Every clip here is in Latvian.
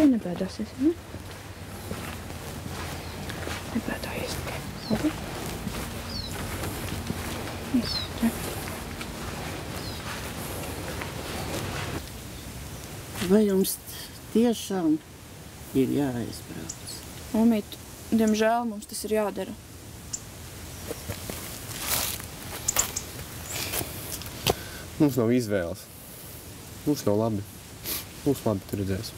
Nebēdāsies, ne? Nebēdājies tikai. Labi? Viss, ne? Vai jums tiešām ir jāaizbrauc? Mamīt, diemžēl mums tas ir jādara. Mums nav izvēles. Mums nav labi. Mums labi tur redzēs.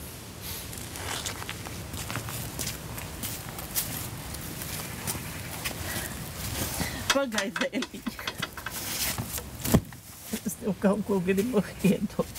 Pagaidēliņ. Es tev kaut ko gribu iedot.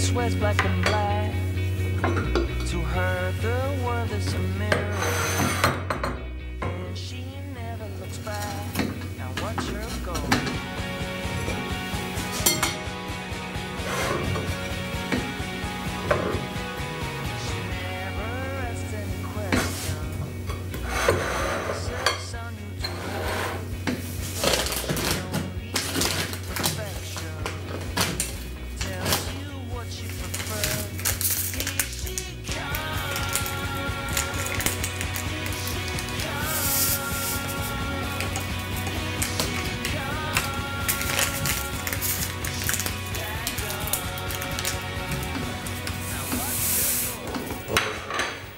Sweats black and black. To her, the world is a mirror, and she never looks back. Now watch her go. She never asks any question. Says on you to her. She only seeks perfection. Tells you what you prefer. Here she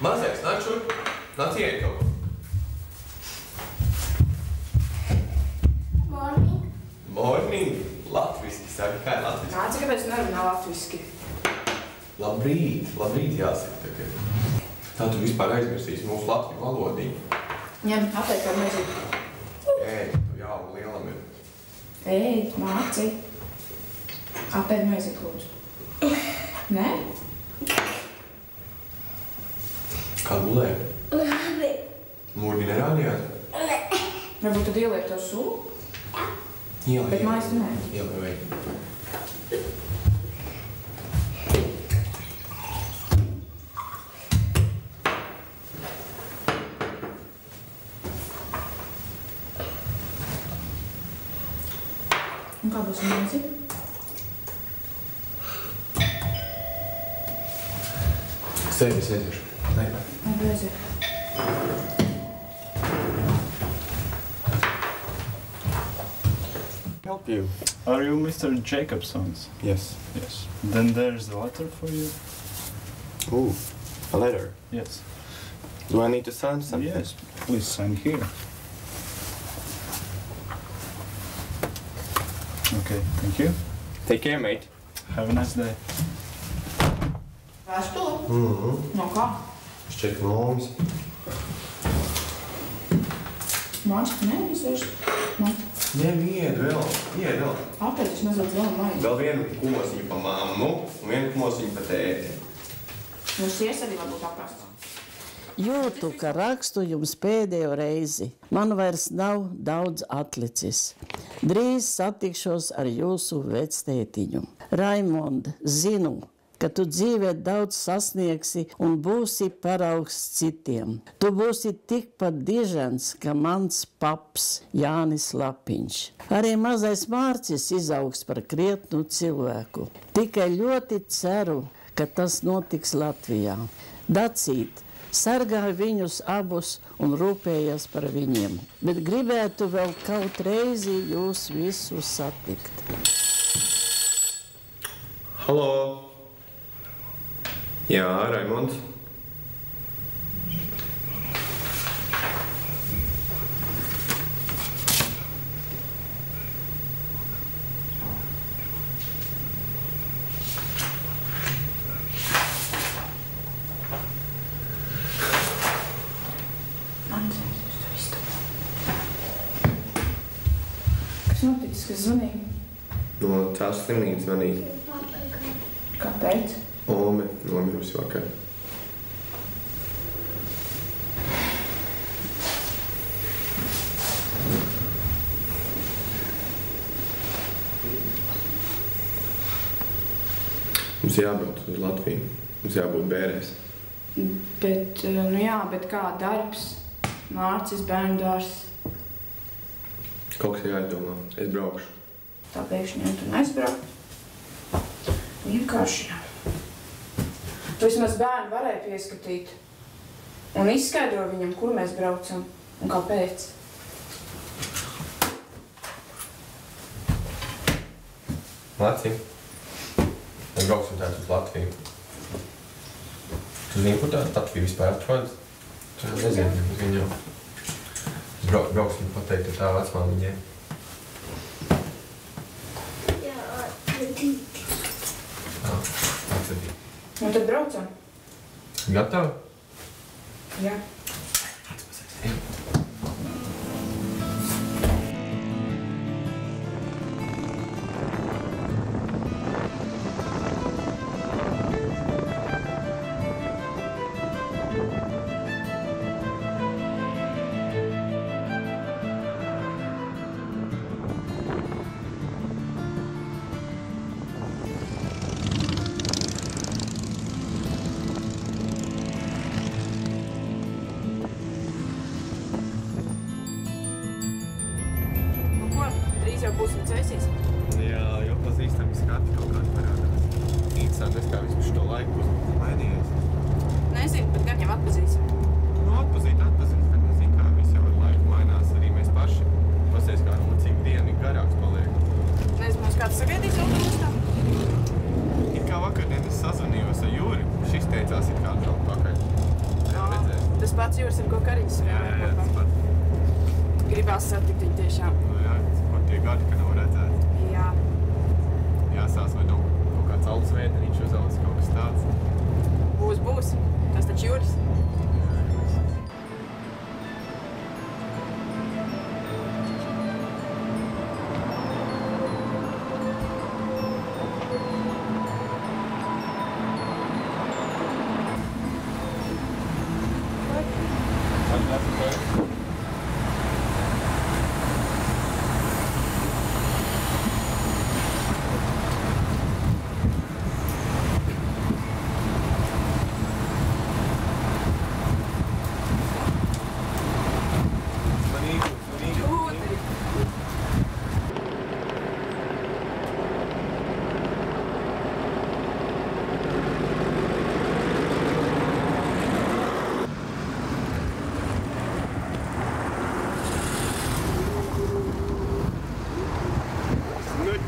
Mazais, nāc šurp. Nāc iet kaut ko. Morning. Morning. Latviski saka, kā ir latviski? Nāci, kāpēc nerunā latviski? Labrīt. Labrīt jāsaka tagad. Tā tu vispār aizmirsīsi mūsu latviju valodiņu. Ņem, atliek ar maizīti. Ēd, tu jau lielam ir. Ēd, māci. Apēd maizīti, lūdzu. Nē? Kā gulēji? Labi. Murgi nerādījās? Varbūt tad ieliek to sulu? Ielēj. Bet mājas tu nē. Ielēj, vajag. Un kā būs maizi? Sēdi, es aiziešu. Labi. Labi, aiziet. Help you. Are you Mr. Jacobsons? Yes. Yes. Then there's a letter for you. Ooh, a letter. Yes. Do I need to sign something? Yes, please sign here. Okay, thank you. Take care, mate. Have a nice day. Vēstuli? No kā? Šķiet, ka mums. Māči, tu nevisēši? Ņem, ied vēl. Ied vēl. Apēd, es mazliet vēl maizi. Vēl vienu kumosiņu pa mammu un vienu kumosiņu pa tēti. Un sies arī varbūt aprast. Jūtu, ka rakstu jums pēdējo reizi. Man vairs nav daudz atlicis. Drīz satikšos ar jūsu vectētiņu. Raimond, zinu, ka tu dzīvē daudz sasniegsi un būsi paraugs citiem. Tu būsi tikpat dižens, kā mans paps Jānis Lapiņš. Arī mazais Mārcis izaugs par krietnu cilvēku. Tikai ļoti ceru, ka tas notiks Latvijā. Dacīt, sargāja viņus abus un rūpējas par viņiem, bet gribētu vēl kaut reizi jūs visus satikt. Halo! Jā, Raimonds. Kas noticis, kas zvanīja? No tās slimnīcas zvanīja. Kāpēc? Ome nomirusi vakar. Mums jābrauc uz Latviju. Mums jābūt bērēs. Bet, nu jā, bet kā darbs? Mārcis, bērndārs. Kaut kas jāizdomā. Es braukšu. Tā pēkšņi jau tu neizbraukt. Vienkārši jā. Tu vismaz bērnu varēja pieskatīt. Un izskaidro viņam, kur mēs braucam un kāpēc. Lāci, mēs brauksim tādu uz Latviju. Tu zini, kur tāda Latvija vispār atrodas? Tu nezini, uz viņu jau. Mēs brauksim pateikt ar tā vecmāmiņai. Jā, atvedīt. Atvedīt. Un tad braucam? Gatavi? Jā. Jau būsim ceļsīs. Jā, jau pazīstami skati kaut kādi parādās. Interesanti, es kā visu šo laiku būs mainījies. Nezinu, bet gan jau atpazīsim. Nu, atpazīt, bet nezinu, kā viss jau ar laiku mainās. Arī mēs paši pasies kā cik dieni garāks paliek. Nezinu, mums kāds sagaidīs autobusā? Ir kā vakardien es sazvanījos ar Jūri. Šis teicās ir kā draugu pakaļ. Tas pats Jūris ar ko Kariņas Jā, tas pats. Gribās satikt viņu tiešām. Nu jā, tie gadi, ka nav redzēt. Jā. Jāsās vai nav kaut kāds alus vēderiņš uzaugs, kaut kas tāds. Būs. Tas taču Jūris.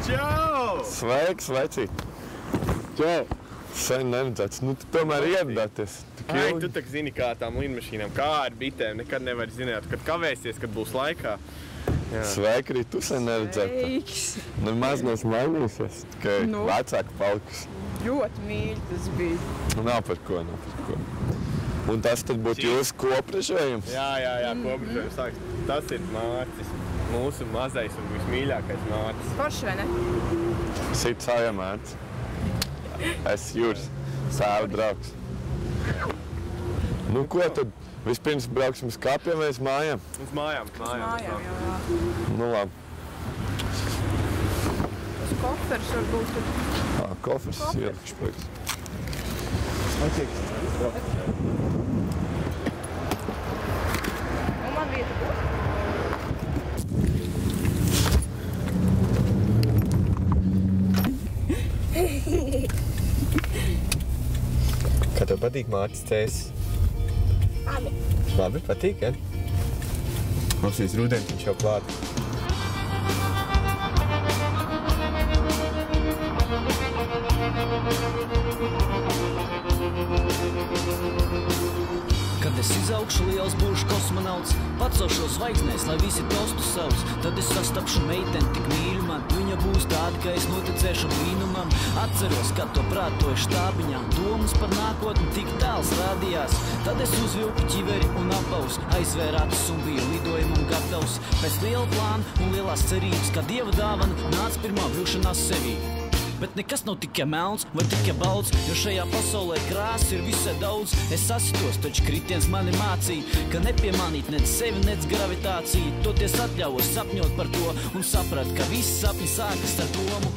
Čau! Sveiks, veci! Čau! Sen neredzēts. Nu, tu tomēr ieradāties. Ai, tu tak zini, kā tām lidmašīnām, kā ar bitēm. Nekad nevar zināt, kad kavēsies, kad būs laikā. Jā. Sveiki, arī tu sen neredzēti. Sveiks! Nemaz neesmu mainījusies, tikai vecāki palikusi. Ļoti mīļi tas bija. Nav par ko. Un tas tad būtu jūsu kopražējums? Jā, kopražējums sāks. Tas ir Mārcis. Mūsu mazais un vismīļākais Mārcis. Forši, vai ne? Sit sāja Mārcis. Es Jūris, sēva draugs. Nu, ko tad? Vispirms brauksim uz kapiem vai uz mājām? Uz mājām. Jā. Nu, labi. Uz koferis varbūt. Koferis ielikšu priekš. Un man vieta būs? Kā tev patīk Mārcis cēsis? Labi, patīk, ja? Klausies, rudentiņš jau klāt. Kad es izaugšu liels, būšu kosmonauts. astronauts, pacelšos zvaigznēs, lai visi tostu savus. Tad es sastapšu meiteni tik mīļu man, viņa būs tāda, ka es noticēšu brīnumam. Atceros, kad to prātoju štābiņā, domas par nākotni tik tāls rādījās. Tad es uzvilku ķiveri un apaus, aizvēru acis un biju lidojumam gatavs. Pēc liela plāna un lielās cerības, ka Dieva dāvana nāca pirmā brūšanās sevī. Bet nekas nav tikai melns vai tikai balts, jo šajā pasaulē krāsas ir visai daudz. Es sasitos, taču kritiens mani mācīja, ka nepiemanīt nec sevi, nec gravitāciju. Toties atļaujos sapņot par to un saprat, ka visi sapņi sākas ar domu.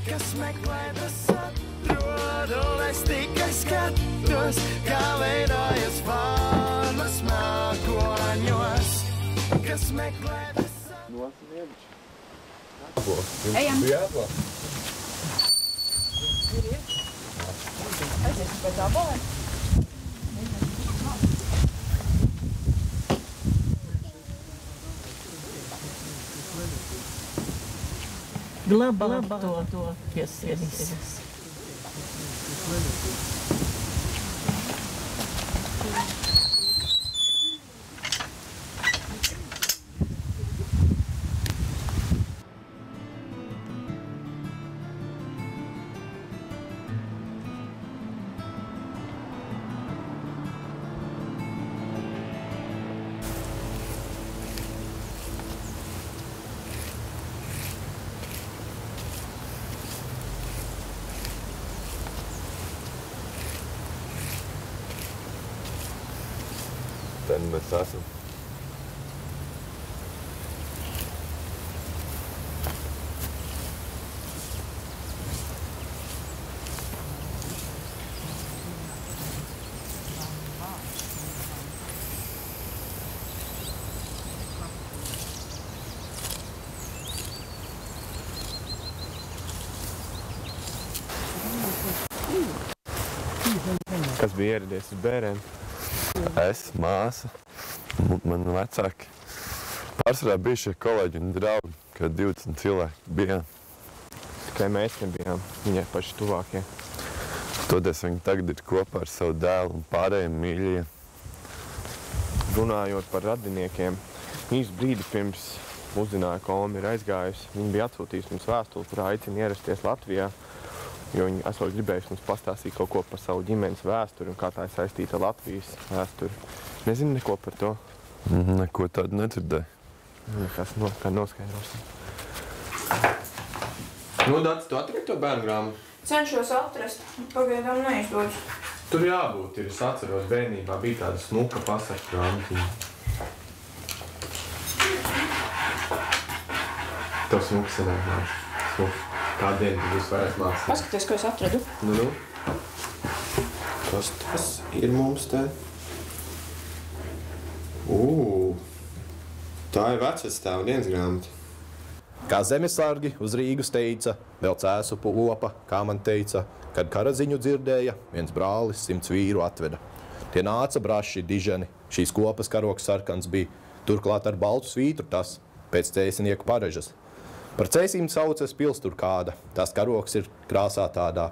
Kas meklē, tas atrod, un es tikai skatos, kā veidojas formas mākoņos. Kas meklē, tas atrod. Ejam. Jāatklāt. Aiziesim pēc abolēm. Glabā to pie sevis. Ten mēs esam. Kas bija ieradies uz bērēm? Es, māsa, man vecāki. Pārsvarā bija šie kolēģi un draugi, kad 20 cilvēki bijām. Tikai mēs nebijām, viņai paši tuvākie. Toties viņi tagad ir kopā ar savu dēlu un pārējiem mīļajiem. Runājot par radiniekiem, īsti brīdi pirms uzzināja, ka Oma ir aizgājusi, viņi bija atsūtījusi mums vēstuli, kur aicina ierasties Latvijā, jo viņi esot gribējuši mums pastāstīt kaut ko par savu ģimenes vēsturi un kā tā ir saistīta ar Latvijas vēsturi. Nezinu neko par to. Neko tādu nedzirdēju. Nekas kā noskaidrosim. Nu, Dācis, tu atradi to bērnu grāmatu? Cenšos atrast, pagaidām neizdodas. Tur jābūt, ir. Es atceros, bērnībā bija tāda smuka pasaku grāmatiņa. Tev smuka sanāk nāc. Smuka. Kādu dienu tu būs varēs mācīt? Paskaties, ko es atradu. Nu. Kas tas ir mums te? Tā ir vecvectēva dienas grāmata. Kā zemesargi uz Rīgu teica, vēl cēsupu opa, kā man teica, kad karaziņu dzirdēja, viens brālis 100 vīru atveda. Tie nāca braši, diženi, šīs kopas karoks sarkans bija, turklāt ar baltu svītru tas, pēc cēsinieku parežas. Par cēsīm saucas pils tur kāda, tās karoks ir krāsā tādā.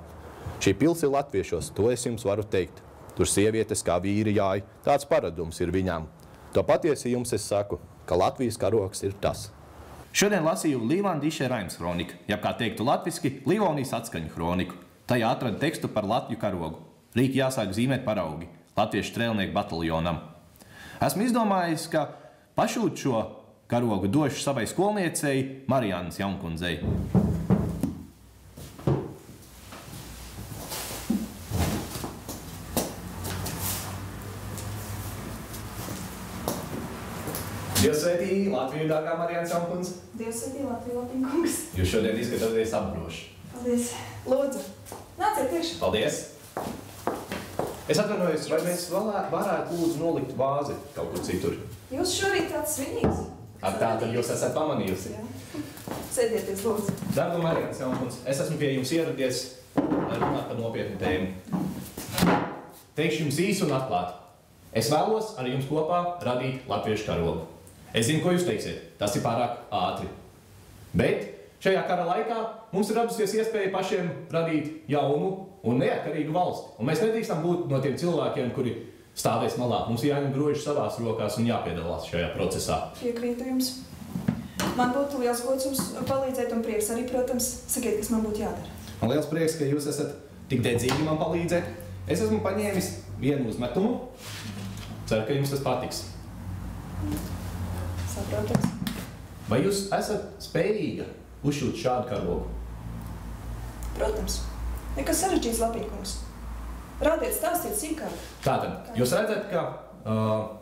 Šī pils ir latviešos, to es jums varu teikt. Tur sievietes kā vīri jāj, tāds paradums ir viņām. To patiesi jums es saku, ka Latvijas karoks ir tas. Šodien lasīju Līvāna Diše Raims kroniku, jeb kā teiktu latviski, Livonijas atskaņu kroniku. Tajā atrada tekstu par Latviju karogu. Rīki jāsāk zīmēt paraugi, latviešu strēlnieku bataljonam. Esmu izdomājis, ka pašūt šo karogu došu savai skolniecei Marijānas Jaunkundzei. Dievs svētī Latviju, dārgā Marijānas Jaunkundze. Dievs svētī Latviju, Latviju. Jūs šodien izskatāties apbroši. Paldies. Lūdzu, nāciet iekšā. Paldies. Es atvainojos, vai mēs varētu lūdzu nolikt vāzi kaut kur citur? Jūs šorīt tāds svinīgs. Ar tā tad jūs esat pamanījusi. Sēdieties, lūdzu. Dārgā Marijānas Jaunkundze, es esmu pie jums ieradies, lai runātu par nopietnu tēmu. Teikšu jums īsi un atklāti. Es vēlos ar jums kopā radīt latviešu karogu. Es zinu, ko jūs teiksiet. Tas ir pārāk ātri. Bet šajā kara laikā mums ir radusies iespēja pašiem radīt jaunu un neatkarīgu valsti. Un mēs nedrīkstam būt no tiem cilvēkiem, kuri stāvēs malā. Mums jāņem groži savās rokās un jāpiedalās šajā procesā. Piekrītu jums. Man būtu liels gods jums palīdzēt un prieks arī, protams, sakiet, kas man būtu jādara. Man liels prieks, ka jūs esat tik dedzīgi man palīdzēt. Es esmu paņēmis vienu uzmetumu. Ceru, ka jums tas patiks. Saprotams. Vai jūs esat spējīga uzšūt šādu karogu? Protams. Nekas sarežģīts, Lapīnkungs. Rādiet, stāstiet sīkāk. Tātad, jūs redzat, ka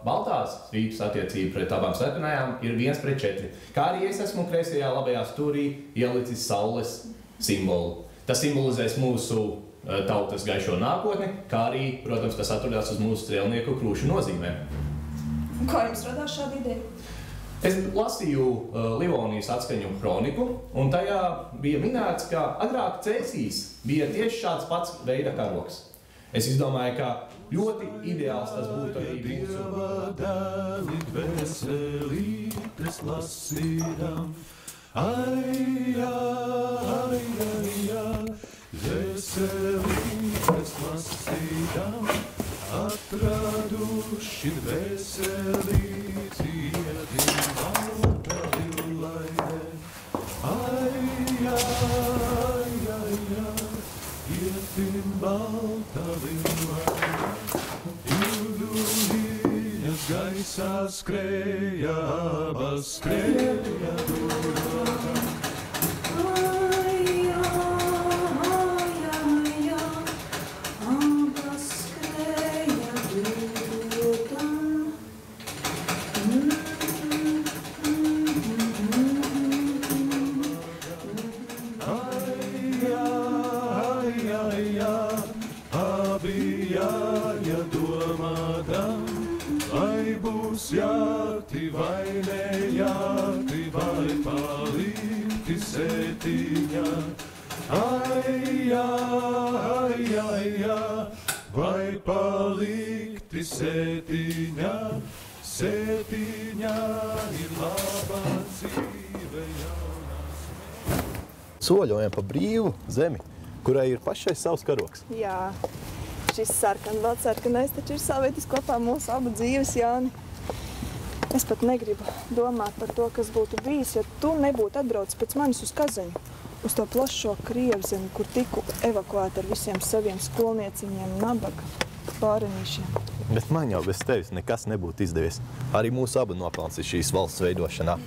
baltās svīpas attiecība pret abām sarkanajām ir 1:4. Kā arī es esmu kreisajā labajā stūrī ielicis saules simbolu. Tas simbolizēs mūsu tautas gaišo nākotni, kā arī, protams, tas atrodās uz mūsu strēlnieku krūšu nozīmēm. Un kā jums radās šāda ideja? Es lasīju Livonijas atskaņu kroniku, un tajā bija minēts, ka agrāk Cēsīs bija tieši šāds pats veida karogs. Es izdomāju, ka ļoti ideāls tas būtu arī mūsu. Dēli dvēselītes lasīdam, ai, ai, ai, ai, dvēselītes lasīdam, atraduši dvēselīti, ietim balta villaine, ai, ai, ai, ai, ietim balta villaine, jūdu viņas gaisā skrēja, abas skrēja durvā. Jāti vai nejāti, vai palikti sētiņā. Ai, ai, ai, ai, vai palikti sētiņā. Sētiņā ir laba dzīve jaunās. Soļojam pa brīvu zemi, kurai ir pašai savs karogs. Jā, šis sarkanais taču ir savietis kopā mūsu abu dzīves, Jāni. Es pat negribu domāt par to, kas būtu bijis, ja tu nebūtu atbraucis pēc manis uz Kazaņu, uz to plašo Krievzemi, kur tiku evakuēta ar visiem saviem skolnieciņiem, nabaga bārenīšiem. Bet man jau bez tevis nekas nebūtu izdevies. Arī mūsu abu nopelns ir šīs valsts veidošanā.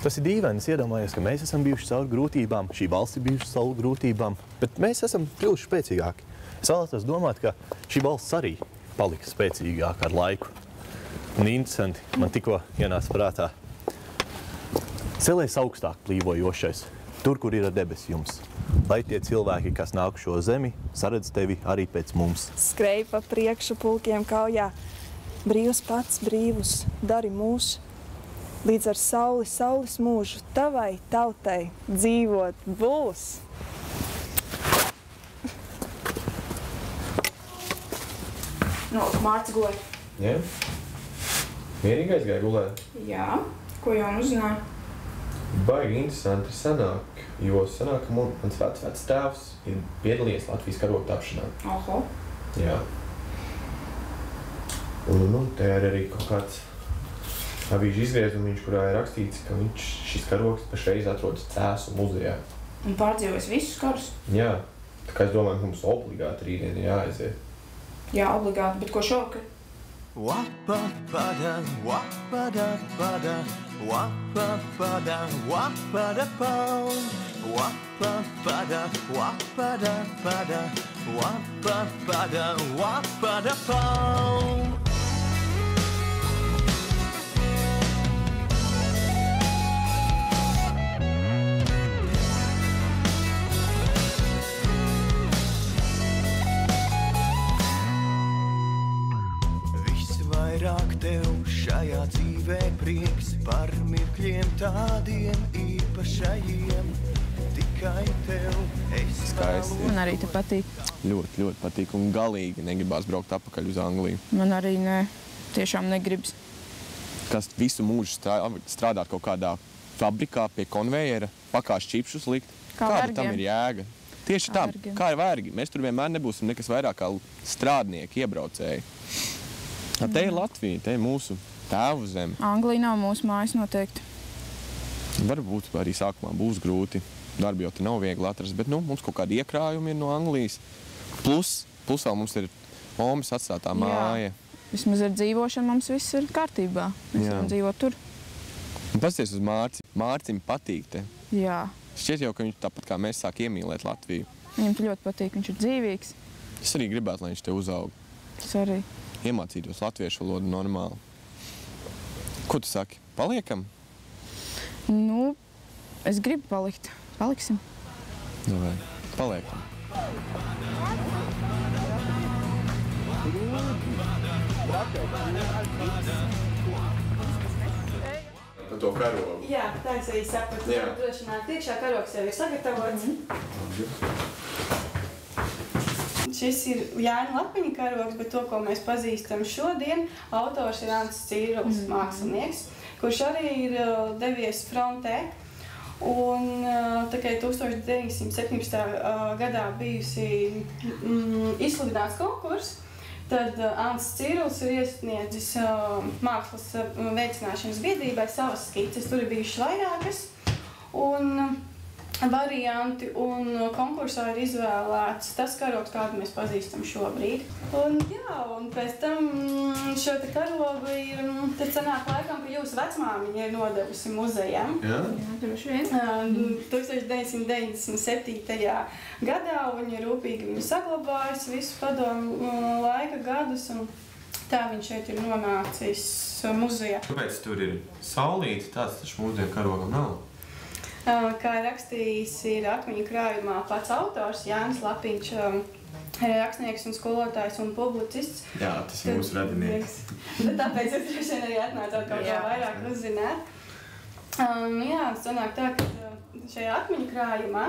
Tas ir dīvaini, es iedomājos, ka mēs esam bijuši cauri grūtībām, šī valsts ir bijuši cauri grūtībām, bet mēs esam kļuvuši spēcīgāki. Es vēlētos domāt, ka šī valsts arī palika spēcīgāka ar laiku. Un interesanti, man tikko ienāca prātā. Celēs augstāk plīvojošais, tur, kur ir debes jums. Lai tie cilvēki, kas nāk šo zemi, saredz tevi arī pēc mums. Skrej pa priekšu pulkiem kaujā. Brīvs pats brīvus, dari mūs. Līdz ar sauli, saules mūžu, tavai tautai dzīvot būs. No, Mārts goja. Jā? Mierīgi aizgāja gulēt? Jā, ko jau uzzināja? Baigi interesanti sanāk, jo sanāk, ka mans vecs tēvs ir piedalījies Latvijas karoga tapšanā. Oho. Jā. Un te ir arī kaut kāds avīžu izgriezumiņš, kurā ir rakstīts, ka šis karogs pašreiz atrodas Cēsu muzejā. Un pārdzīvojas visus karus? Jā. Tā kā es domāju, ka mums obligāti rītdien ir jāaiziet. Jā, obligāti, bet ko šovakar? Wap-pa-pa-da, wap-pa-da-pa-da, wap-pa-pa-da, wap-pa-da-pow. Wap-pa-pa-da, wap-pa-da-pa-da, wap-pa-pa-da, wap-pa-da-pow. Vairāk tev šajā dzīvē prieks par mirkļiem tādiem īpašajiem. Tikai tev es Skaisti. Man arī te patīk. Ļoti, ļoti patīk un galīgi negribās braukt atpakaļ uz Angliju. Man arī ne. Tiešām negribas. Kas visu mūžu strādāt kaut kādā fabrikā pie konvejera, pakāst čipšus likt. Kā Kāda vergiem. tam ir jēga? Tieši tā, kā ir vergi. Mēs tur vienmēr nebūsim nekas vairāk kā strādnieki, iebraucēji. Te ir Latvija, te ir mūsu tēvu zeme. Anglija nav mūsu mājas noteikti. Varbūt arī sākumā būs grūti. Darbi jau te nav viegli atrast, bet mums kaut kādi iekrājumi ir no Anglijas. Plus vēl mums ir omas atstātā māja. Vismaz ar dzīvošanu mums viss ir kārtībā. Mēs varam dzīvot tur. Un pasties uz Mārci. Mārcim patīk te. Jā. Šķiet jau, ka viņš tāpat kā mēs sāk iemīlēt Latviju. Viņam te ļoti patīk, viņš ir dzīvīgs. Es arī gribētu, lai viņš te uzaug. Es arī. Iemācītos latviešu valodu normāli. Ko tu saki? Paliekam? Nu, es gribu palikt. Paliksim. Nu vai, paliekam. Par to karogu. Jā, tā es arī sapratu. Droši nāk priekšā karogs jau ir sagatavots. Šis ir Jāņa Lapiņa karogs, bet to, ko mēs pazīstam šodien, autors ir Ants Cīrulis, mākslinieks, kurš arī ir devies frontē. Un tikai 1917. Gadā bijusi izsludināts konkurss, tad Ants Cīrulis ir iesniedzis mākslas veicināšanas biedrībai savas skices. Tur ir bijušas vairākas un varianti, un konkursā ir izvēlēts tas karogs, kādu mēs pazīstam šobrīd. Un pēc tam šo te karogu ir, tad sanāk laikam, ka jūsu vecmāmiņa ir nodevusi muzejam. Jā? Droši vien. 1997. gadā viņa rūpīgi viņu saglabājusi visu padomu laika gadus, un tā viņš šeit ir nonācis muzejā. Kāpēc tur ir saulīti? Tāds taču mūsdienu karogam nav. Kā rakstījis ir akmeņu krājumā pats autors, Jānis Lapiņš, rakstnieks un skolotājs un publicists. Jā, tas ir mūsu radinieks. Tāpēc es droši vien arī atnācot kaut kā vairāk uzzināt. Sanāk tā, ka šajā akmeņu krājumā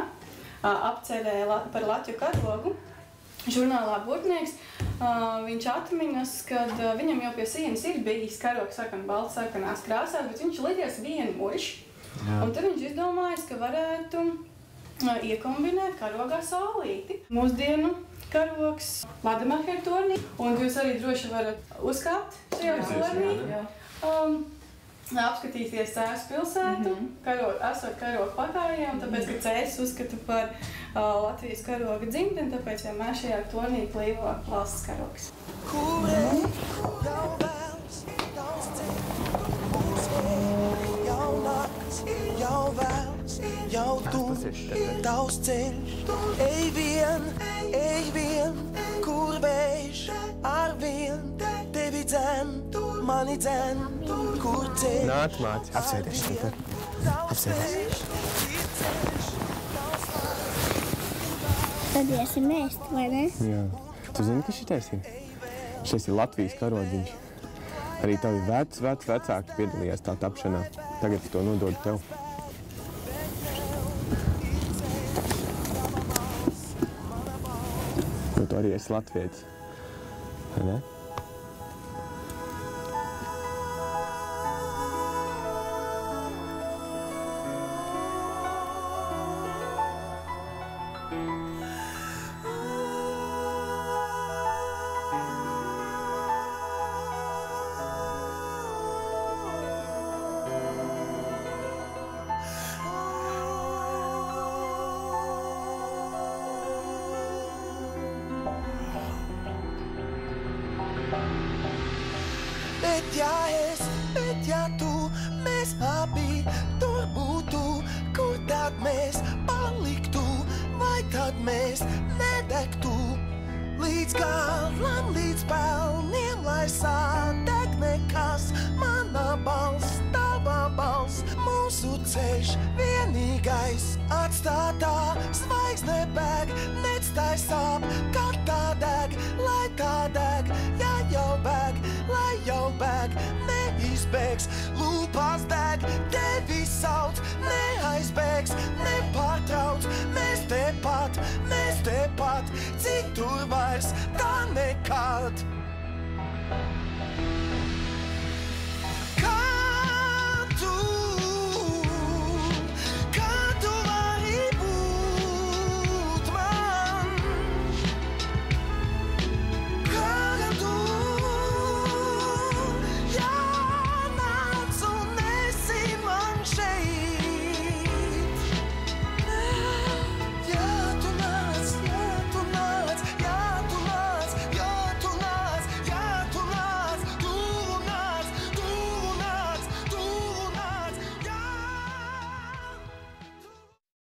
apcerē par Latviju karogu žurnālā Burtnieks. Viņš atminas, kad viņam jau pie sienas ir bijis karogs balts sarkanās krāsās, bet viņš lidies vienu muļš. Un tad viņš izdomājis, ka varētu iekombinēt karogā saulīti. Mūsdienu karogs Lademacher tornī, un jūs arī droši varat uzkāpt šajā tornī, apskatīties Cēsu pilsētu, esot karogu pakājiem, tāpēc, ka Cēsis uzskata par Latvijas karoga dzimteni, tāpēc vienmēr šajā tornī plīvo valsts karogs. Jau vēls, jau tūs, tavs ceļš, ej vien, kur vējš, ar vien, tevi dzen, mani dzen, kur ceļš. Nāc, māci, apsēdies šeit. Apsēdies. Tad esi mēst, vai ne? Jā. Tu zini, ka šitais ir? Šis ir Latvijas karodziņš. Arī tavi vecāki piedalījās tā tapšanā. Tagad es to nododu tev. Jo tu arī esi latvietis, vai ne? Bet ja tu, mēs abi tur būtu, kur tad mēs paliktu, vai tad mēs nedegtu? Līdz galam, līdz pelniem, lai sādeg nekas, mana balss, tava balss, mūsu ceļš vienīgais, atstātā zvaigzne bēg, nec tai sāp, kad tā deg, lai tā deg, ja jau bēg, lai jau bēg, neizbēgs, lūpās deg, tevi savu.